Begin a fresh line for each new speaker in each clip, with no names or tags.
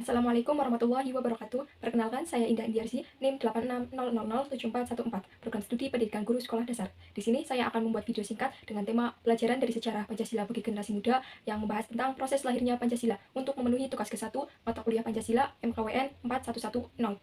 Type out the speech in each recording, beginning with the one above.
Assalamualaikum warahmatullahi wabarakatuh. Perkenalkan, saya Indah Indiarsi, NIM 8600007414, Program Studi Pendidikan Guru Sekolah Dasar. Di sini saya akan membuat video singkat dengan tema pelajaran dari sejarah Pancasila bagi generasi muda yang membahas tentang proses lahirnya Pancasila untuk memenuhi tugas ke-1 mata kuliah Pancasila MKWN 4110.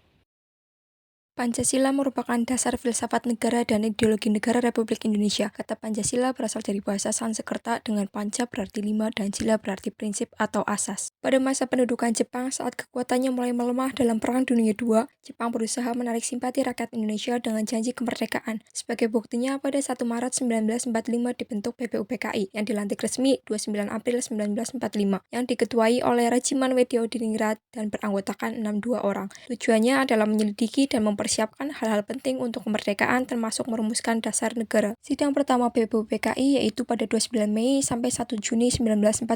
Pancasila merupakan dasar filsafat negara dan ideologi negara Republik Indonesia. Kata Pancasila berasal dari bahasa Sanskerta dengan panca berarti 5 dan sila berarti prinsip atau asas. Pada masa pendudukan Jepang saat kekuatannya mulai melemah dalam Perang Dunia II, Jepang berusaha menarik simpati rakyat Indonesia dengan janji kemerdekaan. Sebagai buktinya, pada 1 Maret 1945 dibentuk BPUPKI yang dilantik resmi 29 April 1945 yang diketuai oleh Regimen Wedeo Diningrat dan beranggotakan 62 orang. Tujuannya adalah menyelidiki dan mempersiapkan hal-hal penting untuk kemerdekaan termasuk merumuskan dasar negara. Sidang pertama BPUPKI yaitu pada 29 Mei sampai 1 Juni 1945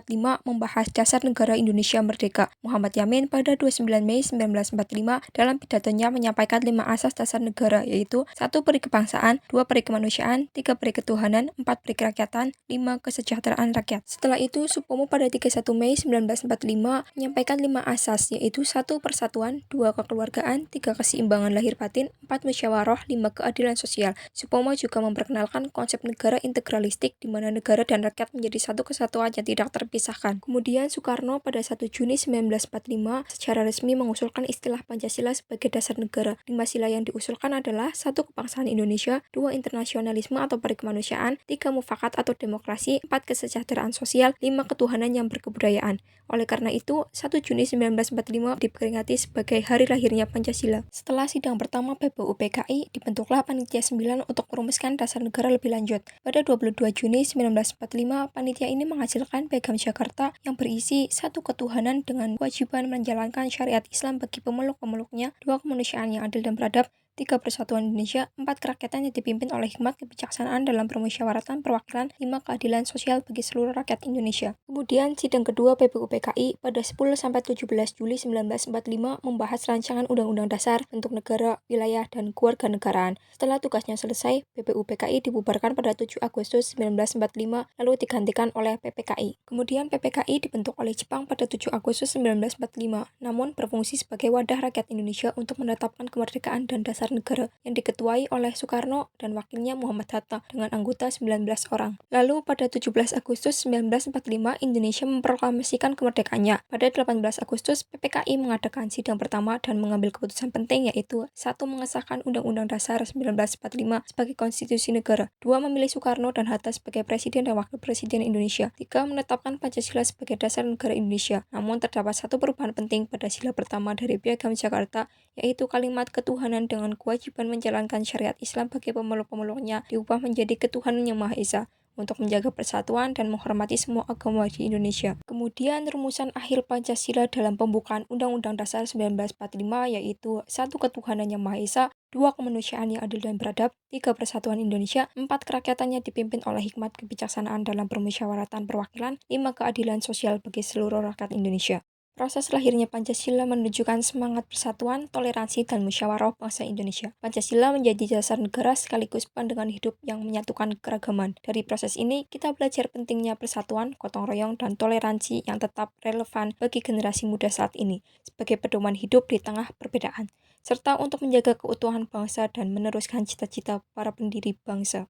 membahas dasar negara Indonesia Merdeka. Muhammad Yamin pada 29 Mei 1945 dalam pidatonya menyampaikan 5 asas dasar negara yaitu 1. Peri kebangsaan, 2. Peri kemanusiaan, 3. Peri ketuhanan, 4. Peri kerakyatan, 5. Kesejahteraan rakyat. Setelah itu Supomo pada 31 Mei 1945 menyampaikan 5 asas yaitu 1. Persatuan, 2. Kekeluargaan, 3. Keseimbangan lahir batin, 4. Musyawarah, 5. Keadilan sosial. Supomo juga memperkenalkan konsep negara integralistik di mana negara dan rakyat menjadi satu kesatuan yang tidak terpisahkan. Kemudian Soekarno pada 1 Juni 1945 secara resmi mengusulkan istilah Pancasila sebagai dasar negara. 5 sila yang diusulkan adalah 1. Kebangsaan Indonesia, 2. Internasionalisme atau peri kemanusiaan, 3. Mufakat atau demokrasi, 4. Kesejahteraan sosial, 5. Ketuhanan yang berkebudayaan. Oleh karena itu, 1 Juni 1945 diperingati sebagai hari lahirnya Pancasila. Setelah sidang pertama BPUPKI, dibentuklah Panitia 9 untuk merumuskan dasar negara lebih lanjut. Pada 22 Juni 1945, panitia ini menghasilkan Piagam Jakarta yang berisi 1. Ketuhanan dengan kewajiban menjalankan syariat Islam bagi pemeluk-pemeluknya, 2. Kemanusiaan yang adil dan beradab, 3. Persatuan Indonesia, 4. Kerakyatan yang dipimpin oleh hikmat kebijaksanaan dalam permusyawaratan perwakilan, 5. Keadilan sosial bagi seluruh rakyat Indonesia. Kemudian sidang kedua BPUPKI pada 10-17 Juli 1945 membahas rancangan Undang-Undang Dasar, bentuk negara, wilayah, dan kewarganegaraan. Setelah tugasnya selesai, BPUPKI dibubarkan pada 7 Agustus 1945 lalu digantikan oleh PPKI. Kemudian PPKI dibentuk oleh Jepang pada 7 Agustus 1945, namun berfungsi sebagai wadah rakyat Indonesia untuk menetapkan kemerdekaan dan dasar negara yang diketuai oleh Soekarno dan wakilnya Muhammad Hatta dengan anggota 19 orang. Lalu pada 17 Agustus 1945 Indonesia memproklamasikan kemerdekaannya. Pada 18 Agustus PPKI mengadakan sidang pertama dan mengambil keputusan penting yaitu 1. Mengesahkan Undang-Undang Dasar 1945 sebagai konstitusi negara, 2. Memilih Soekarno dan Hatta sebagai presiden dan wakil presiden Indonesia, 3. Menetapkan Pancasila sebagai dasar negara Indonesia. Namun terdapat satu perubahan penting pada sila pertama dari Piagam Jakarta yaitu kalimat ketuhanan dengan kewajiban menjalankan syariat Islam bagi pemeluk-pemeluknya diubah menjadi ketuhanan yang Maha Esa untuk menjaga persatuan dan menghormati semua agama di Indonesia. Kemudian rumusan akhir Pancasila dalam pembukaan Undang-Undang Dasar 1945 yaitu 1. Ketuhanan yang Maha Esa, 2. Kemanusiaan yang adil dan beradab, 3. Persatuan Indonesia, 4. Kerakyatannya dipimpin oleh hikmat kebijaksanaan dalam permusyawaratan perwakilan, 5. Keadilan sosial bagi seluruh rakyat Indonesia. Proses lahirnya Pancasila menunjukkan semangat persatuan, toleransi, dan musyawarah bangsa Indonesia. Pancasila menjadi dasar negara sekaligus pandangan hidup yang menyatukan keragaman. Dari proses ini, kita belajar pentingnya persatuan, gotong royong, dan toleransi yang tetap relevan bagi generasi muda saat ini, sebagai pedoman hidup di tengah perbedaan, serta untuk menjaga keutuhan bangsa dan meneruskan cita-cita para pendiri bangsa.